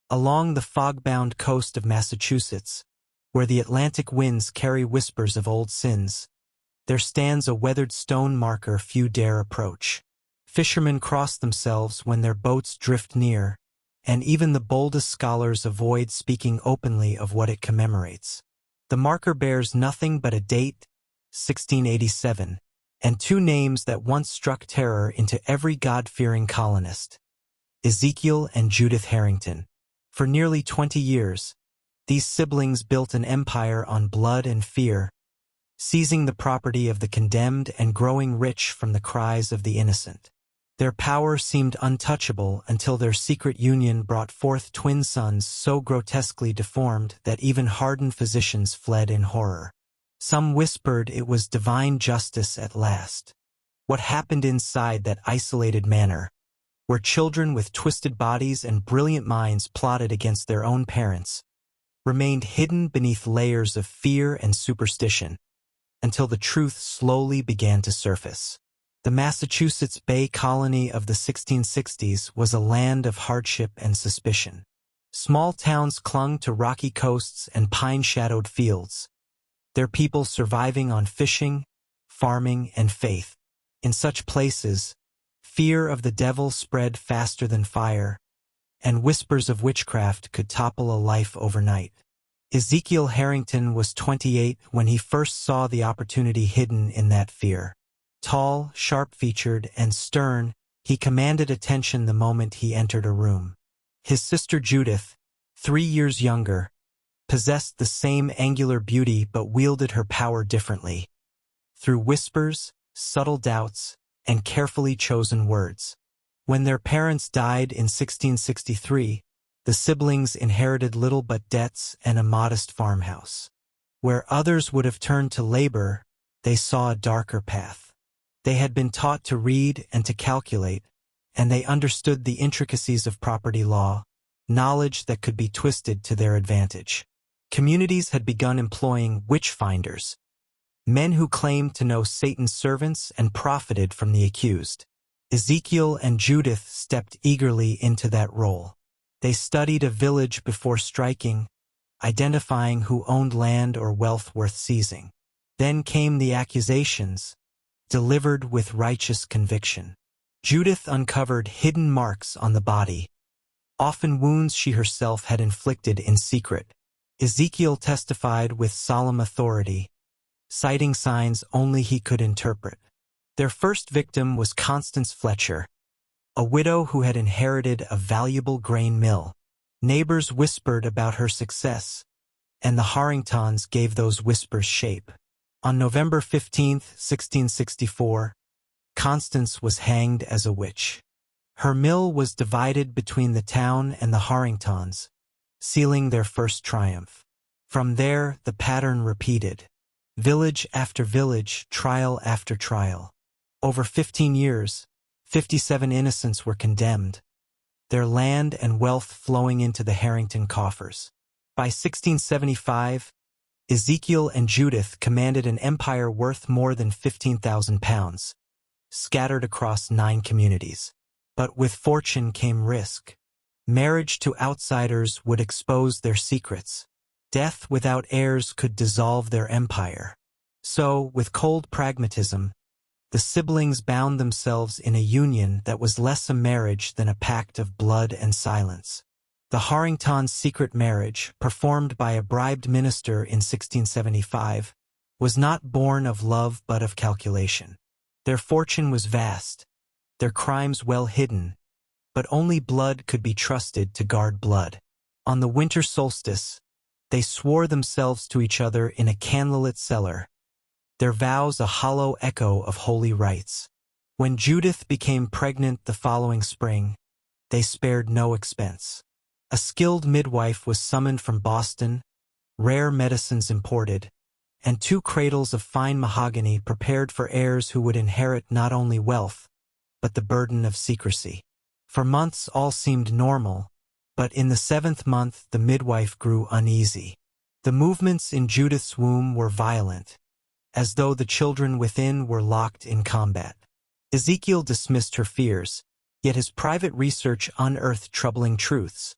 along the fog-bound coast of Massachusetts, where the Atlantic winds carry whispers of old sins, there stands a weathered stone marker few dare approach. Fishermen cross themselves when their boats drift near, and even the boldest scholars avoid speaking openly of what it commemorates. The marker bears nothing but a date, 1687, and two names that once struck terror into every God-fearing colonist: Ezekiel and Judith Harrington. For nearly 20 years, these siblings built an empire on blood and fear, seizing the property of the condemned and growing rich from the cries of the innocent. Their power seemed untouchable until their secret union brought forth twin sons so grotesquely deformed that even hardened physicians fled in horror. Some whispered it was divine justice at last. What happened inside that isolated manor, where children with twisted bodies and brilliant minds plotted against their own parents, remained hidden beneath layers of fear and superstition, until the truth slowly began to surface. The Massachusetts Bay Colony of the 1660s was a land of hardship and suspicion. Small towns clung to rocky coasts and pine-shadowed fields, their people surviving on fishing, farming, and faith. In such places, fear of the devil spread faster than fire, and whispers of witchcraft could topple a life overnight. Ezekiel Harrington was 28 when he first saw the opportunity hidden in that fear. Tall, sharp-featured, and stern, he commanded attention the moment he entered a room. His sister Judith, 3 years younger, possessed the same angular beauty but wielded her power differently, through whispers, subtle doubts, and carefully chosen words. When their parents died in 1663, the siblings inherited little but debts and a modest farmhouse. Where others would have turned to labor, they saw a darker path. They had been taught to read and to calculate, and they understood the intricacies of property law, knowledge that could be twisted to their advantage. Communities had begun employing witchfinders, men who claimed to know Satan's servants and profited from the accused. Ezekiel and Judith stepped eagerly into that role. They studied a village before striking, identifying who owned land or wealth worth seizing. Then came the accusations, delivered with righteous conviction. Judith uncovered hidden marks on the body, often wounds she herself had inflicted in secret. Ezekiel testified with solemn authority, citing signs only he could interpret. Their first victim was Constance Fletcher, a widow who had inherited a valuable grain mill. Neighbors whispered about her success, and the Harringtons gave those whispers shape. On November 15, 1664, Constance was hanged as a witch. Her mill was divided between the town and the Harringtons, sealing their first triumph. From there, the pattern repeated. Village after village, trial after trial. Over 15 years, 57 innocents were condemned, their land and wealth flowing into the Harrington coffers. By 1675, Ezekiel and Judith commanded an empire worth more than £15,000, scattered across 9 communities. But with fortune came risk. Marriage to outsiders would expose their secrets. Death without heirs could dissolve their empire. So, with cold pragmatism, the siblings bound themselves in a union that was less a marriage than a pact of blood and silence. The Harringtons' secret marriage, performed by a bribed minister in 1675, was not born of love but of calculation. Their fortune was vast, their crimes well hidden, but only blood could be trusted to guard blood. On the winter solstice, they swore themselves to each other in a candlelit cellar, their vows a hollow echo of holy rites. When Judith became pregnant the following spring, they spared no expense. A skilled midwife was summoned from Boston, rare medicines imported, and 2 cradles of fine mahogany prepared for heirs who would inherit not only wealth, but the burden of secrecy. For months all seemed normal, but in the 7th month the midwife grew uneasy. The movements in Judith's womb were violent, as though the children within were locked in combat. Ezekiel dismissed her fears, yet his private research unearthed troubling truths.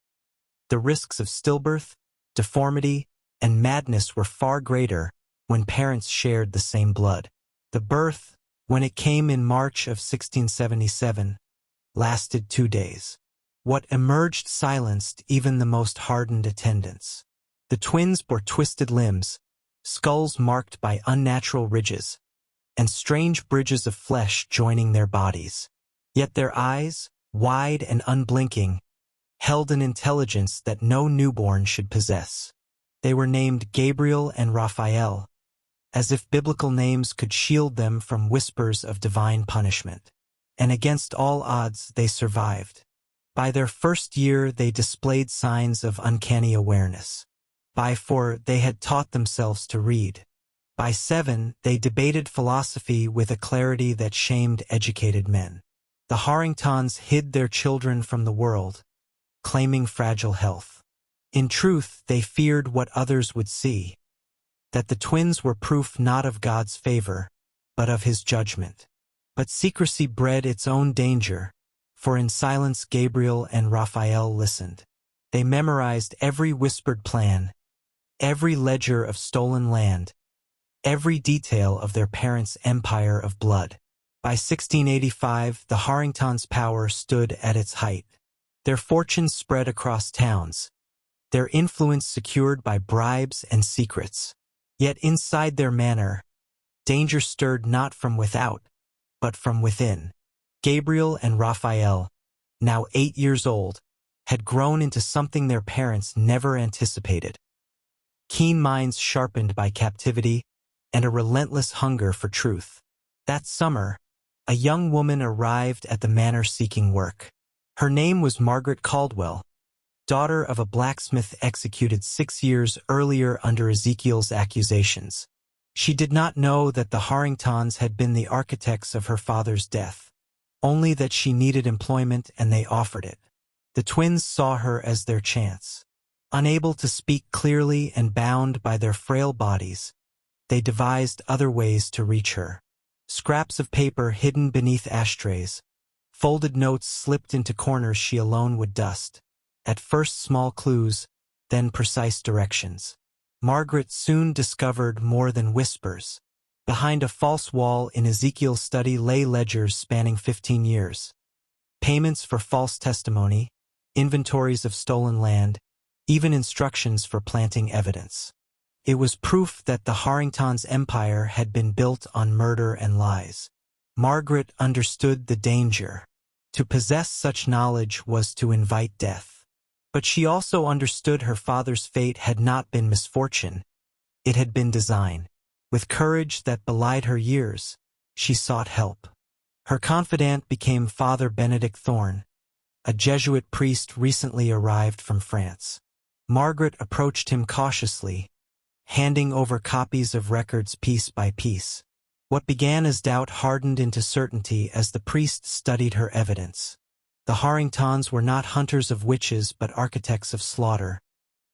The risks of stillbirth, deformity, and madness were far greater when parents shared the same blood. The birth, when it came in March of 1677, lasted 2 days. What emerged silenced even the most hardened attendants. The twins bore twisted limbs, skulls marked by unnatural ridges, and strange bridges of flesh joining their bodies. Yet their eyes, wide and unblinking, held an intelligence that no newborn should possess. They were named Gabriel and Raphael, as if biblical names could shield them from whispers of divine punishment. And against all odds, they survived. By their first year, they displayed signs of uncanny awareness. By 4, they had taught themselves to read. By 7, they debated philosophy with a clarity that shamed educated men. The Harringtons hid their children from the world, claiming fragile health. In truth, they feared what others would see, that the twins were proof not of God's favor, but of his judgment. But secrecy bred its own danger, for in silence Gabriel and Raphael listened. They memorized every whispered plan, every ledger of stolen land, every detail of their parents' empire of blood. By 1685, the Harringtons' power stood at its height. Their fortunes spread across towns, their influence secured by bribes and secrets. Yet inside their manor, danger stirred not from without, but from within. Gabriel and Raphael, now 8 years old, had grown into something their parents never anticipated. Keen minds sharpened by captivity and a relentless hunger for truth. That summer, a young woman arrived at the manor seeking work. Her name was Margaret Caldwell, daughter of a blacksmith executed 6 years earlier under Ezekiel's accusations. She did not know that the Harringtons had been the architects of her father's death, only that she needed employment and they offered it. The twins saw her as their chance. Unable to speak clearly and bound by their frail bodies, they devised other ways to reach her. Scraps of paper hidden beneath ashtrays, folded notes slipped into corners she alone would dust. At first small clues, then precise directions. Margaret soon discovered more than whispers. Behind a false wall in Ezekiel's study lay ledgers spanning 15 years. Payments for false testimony, inventories of stolen land, even instructions for planting evidence. It was proof that the Harringtons' empire had been built on murder and lies. Margaret understood the danger. To possess such knowledge was to invite death. But she also understood her father's fate had not been misfortune. It had been design. With courage that belied her years, she sought help. Her confidant became Father Benedict Thorne, a Jesuit priest recently arrived from France. Margaret approached him cautiously, handing over copies of records piece by piece. What began as doubt hardened into certainty as the priest studied her evidence. The Harringtons were not hunters of witches but architects of slaughter,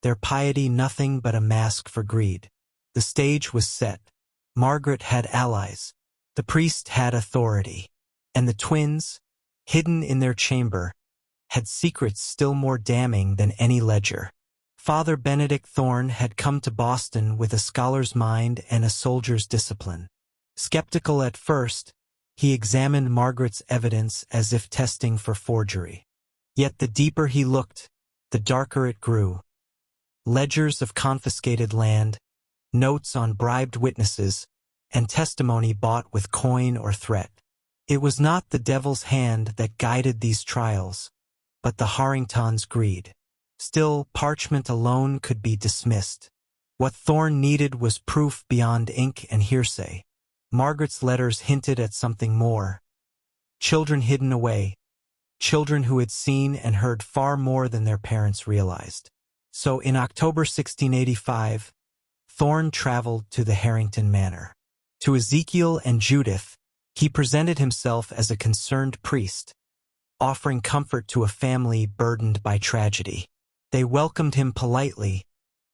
their piety nothing but a mask for greed. The stage was set. Margaret had allies. The priest had authority. And the twins, hidden in their chamber, had secrets still more damning than any ledger. Father Benedict Thorne had come to Boston with a scholar's mind and a soldier's discipline. Skeptical at first, he examined Margaret's evidence as if testing for forgery. Yet the deeper he looked, the darker it grew. Ledgers of confiscated land, notes on bribed witnesses, and testimony bought with coin or threat. It was not the devil's hand that guided these trials, but the Harringtons' greed. Still, parchment alone could be dismissed. What Thorne needed was proof beyond ink and hearsay. Margaret's letters hinted at something more. Children hidden away. Children who had seen and heard far more than their parents realized. So in October 1685, Thorne traveled to the Harrington Manor. To Ezekiel and Judith, he presented himself as a concerned priest, offering comfort to a family burdened by tragedy. They welcomed him politely,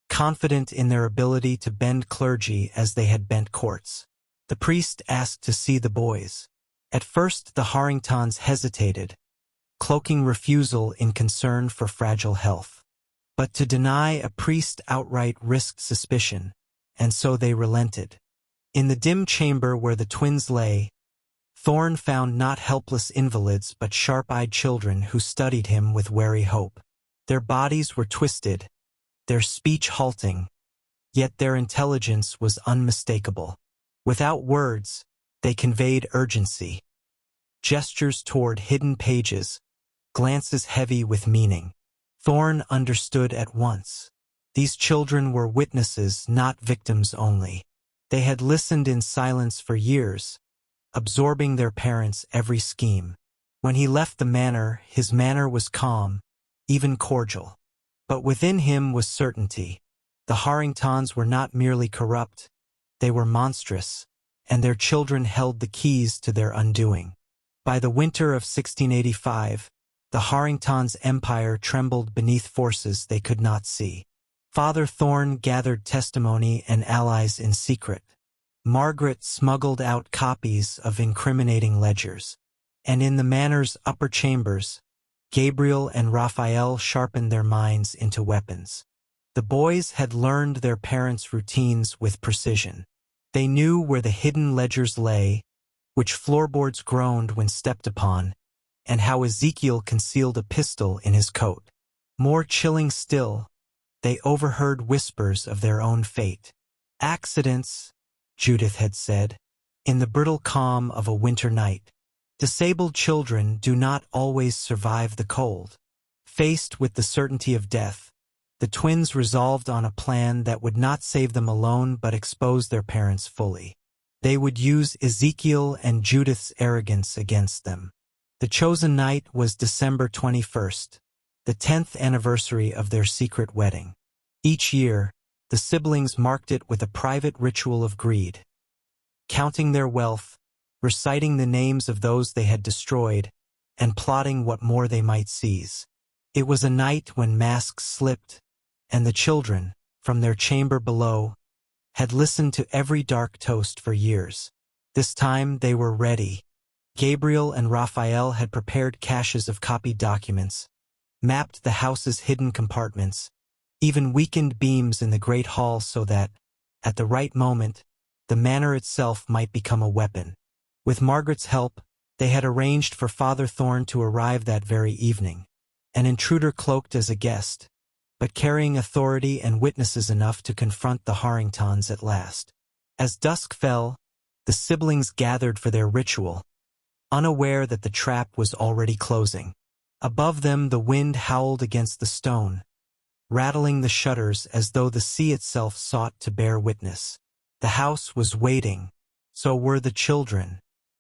confident in their ability to bend clergy as they had bent courts. The priest asked to see the boys. At first the Harringtons hesitated, cloaking refusal in concern for fragile health. But to deny a priest outright risked suspicion, and so they relented. In the dim chamber where the twins lay, Thorn found not helpless invalids but sharp-eyed children who studied him with wary hope. Their bodies were twisted, their speech halting, yet their intelligence was unmistakable. Without words, they conveyed urgency. Gestures toward hidden pages, glances heavy with meaning. Thorn understood at once. These children were witnesses, not victims only. They had listened in silence for years, absorbing their parents' every scheme. When he left the manor, his manner was calm, even cordial. But within him was certainty. The Harringtons were not merely corrupt, they were monstrous, and their children held the keys to their undoing. By the winter of 1685, the Harringtons' empire trembled beneath forces they could not see. Father Thorn gathered testimony and allies in secret. Margaret smuggled out copies of incriminating ledgers. And in the manor's upper chambers, Gabriel and Raphael sharpened their minds into weapons. The boys had learned their parents' routines with precision. They knew where the hidden ledgers lay, which floorboards groaned when stepped upon, and how Ezekiel concealed a pistol in his coat. More chilling still, they overheard whispers of their own fate. Accidents, Judith had said, in the brittle calm of a winter night. Disabled children do not always survive the cold. Faced with the certainty of death, the twins resolved on a plan that would not save them alone but expose their parents fully. They would use Ezekiel and Judith's arrogance against them. The chosen night was December 21st, the 10th anniversary of their secret wedding. Each year, the siblings marked it with a private ritual of greed. Counting their wealth, reciting the names of those they had destroyed, and plotting what more they might seize. It was a night when masks slipped, and the children, from their chamber below, had listened to every dark toast for years. This time they were ready. Gabriel and Raphael had prepared caches of copied documents, mapped the house's hidden compartments, even weakened beams in the great hall so that, at the right moment, the manor itself might become a weapon. With Margaret's help, they had arranged for Father Thorn to arrive that very evening, an intruder cloaked as a guest, but carrying authority and witnesses enough to confront the Harringtons at last. As dusk fell, the siblings gathered for their ritual, unaware that the trap was already closing. Above them the wind howled against the stone, rattling the shutters as though the sea itself sought to bear witness. The house was waiting, so were the children,